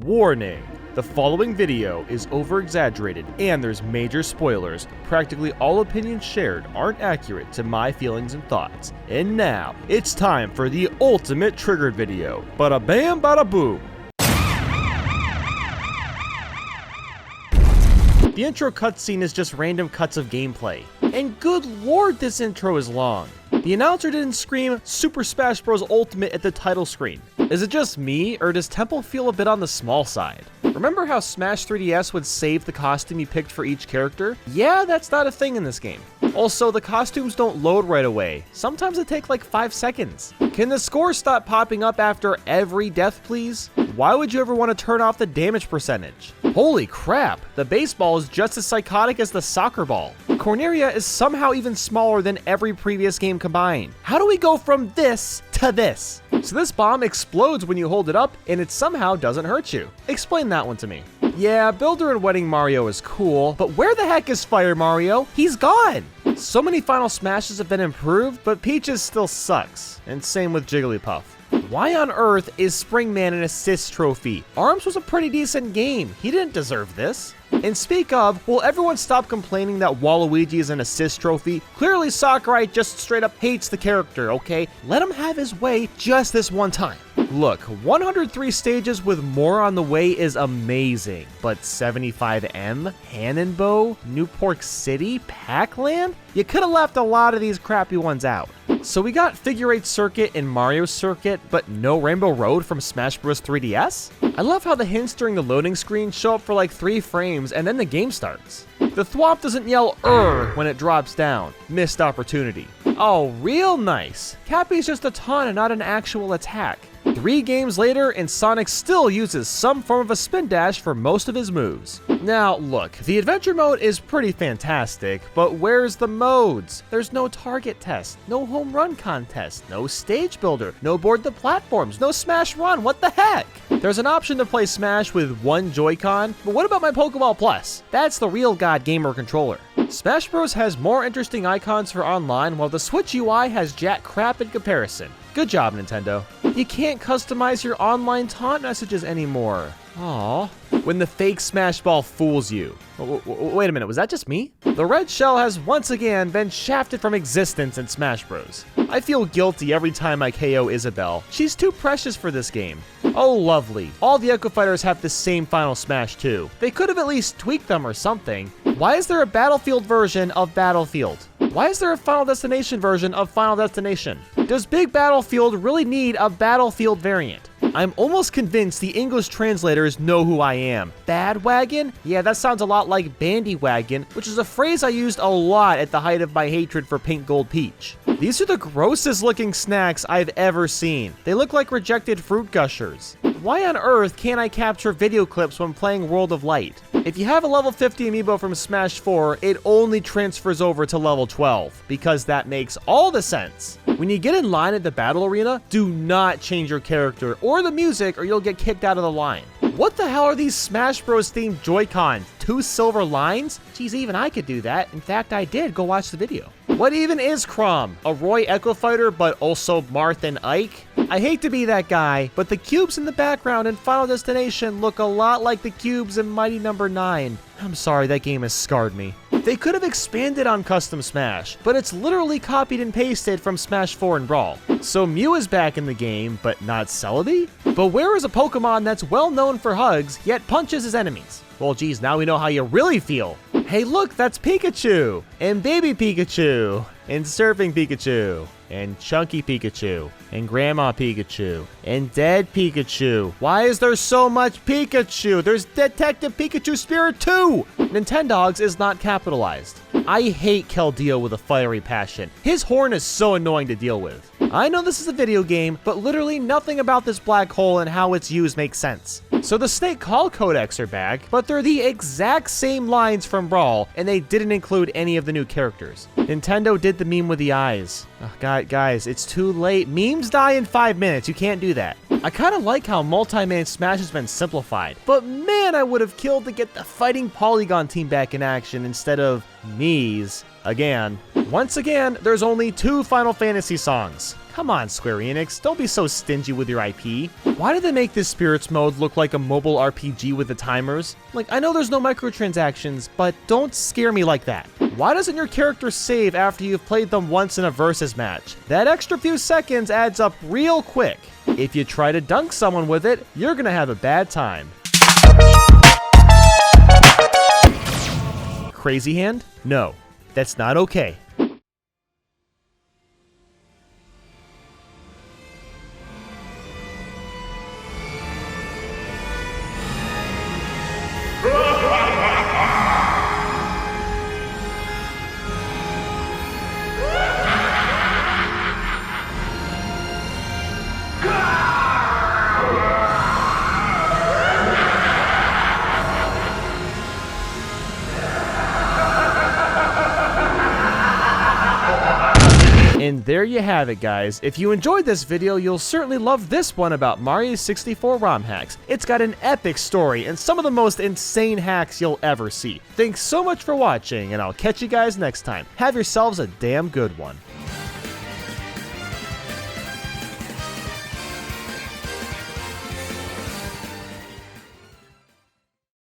Warning! The following video is over-exaggerated and there's major spoilers. Practically all opinions shared aren't accurate to my feelings and thoughts. And now, it's time for the ultimate triggered video. Bada bam, bada boom! The intro cutscene is just random cuts of gameplay. And good lord, this intro is long. The announcer didn't scream Super Smash Bros. Ultimate at the title screen. Is it just me, or does Temple feel a bit on the small side? Remember how Smash 3DS would save the costume you picked for each character? Yeah, that's not a thing in this game. Also, the costumes don't load right away. Sometimes it takes like 5 seconds. Can the score stop popping up after every death, please? Why would you ever want to turn off the damage percentage? Holy crap, the baseball is just as psychotic as the soccer ball. Corneria is somehow even smaller than every previous game combined. How do we go from this to this? So this bomb explodes when you hold it up and it somehow doesn't hurt you. Explain that one to me. Yeah, Builder and Wedding Mario is cool, but where the heck is Fire Mario? He's gone! So many Final Smashes have been improved, but Peaches still sucks. And same with Jigglypuff. Why on earth is Springman an assist trophy? ARMS was a pretty decent game. He didn't deserve this. And speak of, will everyone stop complaining that Waluigi is an assist trophy? Clearly Sakurai just straight up hates the character, okay? Let him have his way just this one time. Look, 103 stages with more on the way is amazing, but 75M, Hannonbow, Newport City, Pac-Land? You could have left a lot of these crappy ones out. So we got Figure 8 Circuit and Mario Circuit, but no Rainbow Road from Smash Bros. 3DS? I love how the hints during the loading screen show up for like 3 frames and then the game starts. The thwomp doesn't yell when it drops down. Missed opportunity. Oh, real nice. Cappy's just a taunt and not an actual attack. 3 games later, and Sonic still uses some form of a spin dash for most of his moves. Now, look, the adventure mode is pretty fantastic, but where's the modes? There's no target test, no home run contest, no stage builder, no board the platforms, no Smash Run, what the heck? There's an option to play Smash with 1 Joy-Con, but what about my Pokeball Plus? That's the real God gamer controller. Smash Bros. Has more interesting icons for online, while the Switch UI has jack crap in comparison. Good job, Nintendo. You can't customize your online taunt messages anymore. Aww. When the fake Smash Ball fools you. Wait a minute, was that just me? The red shell has once again been shafted from existence in Smash Bros. I feel guilty every time I KO Isabelle. She's too precious for this game. Oh lovely, all the Echo Fighters have the same Final Smash too. They could have at least tweaked them or something. Why is there a Battlefield version of Battlefield? Why is there a Final Destination version of Final Destination? Does Big Battlefield really need a Battlefield variant? I'm almost convinced the English translators know who I am. Badwagon? Yeah, that sounds a lot like Bandywagon, which is a phrase I used a lot at the height of my hatred for Pink Gold Peach. These are the grossest looking snacks I've ever seen. They look like rejected fruit gushers. Why on earth can't I capture video clips when playing World of Light? If you have a level 50 amiibo from Smash 4, it only transfers over to level 12, because that makes all the sense. When you get in line at the battle arena, do not change your character or the music or you'll get kicked out of the line. What the hell are these Smash Bros. Themed Joy-Cons? 2 silver lines? Geez, even I could do that. In fact, I did. Go watch the video. What even is Chrom? A Roy Echo Fighter, but also Marth and Ike? I hate to be that guy, but the cubes in the background in Final Destination look a lot like the cubes in Mighty No. 9. I'm sorry, that game has scarred me. They could have expanded on Custom Smash, but it's literally copied and pasted from Smash 4 and Brawl. So Mew is back in the game, but not Celebi? But where is a Pokemon that's well known for hugs, yet punches his enemies? Well, geez, now we know how you really feel. Hey, look, that's Pikachu, and Baby Pikachu, and Surfing Pikachu, and Chunky Pikachu, and Grandma Pikachu, and Dead Pikachu. Why is there so much Pikachu? There's Detective Pikachu Spirit 2! Nintendogs is not capitalized. I hate Keldeo with a fiery passion. His horn is so annoying to deal with. I know this is a video game, but literally nothing about this black hole and how it's used makes sense. So the Snake Call codecs are back, but they're the exact same lines from Brawl, and they didn't include any of the new characters. Nintendo did the meme with the eyes. Oh, guys, it's too late. Memes die in 5 minutes. You can't do that. I kind of like how Multi-Man Smash has been simplified, but man, I would have killed to get the Fighting Polygon team back in action instead of Mii's again. Once again, there's only 2 Final Fantasy songs. Come on, Square Enix, don't be so stingy with your IP. Why did they make this Spirits mode look like a mobile RPG with the timers? Like, I know there's no microtransactions, but don't scare me like that. Why doesn't your character save after you've played them once in a versus match? That extra few seconds adds up real quick. If you try to dunk someone with it, you're gonna have a bad time. Crazy Hand? No, that's not okay. And there you have it, guys. If you enjoyed this video, you'll certainly love this one about Mario 64 ROM hacks. It's got an epic story and some of the most insane hacks you'll ever see. Thanks so much for watching, and I'll catch you guys next time. Have yourselves a damn good one.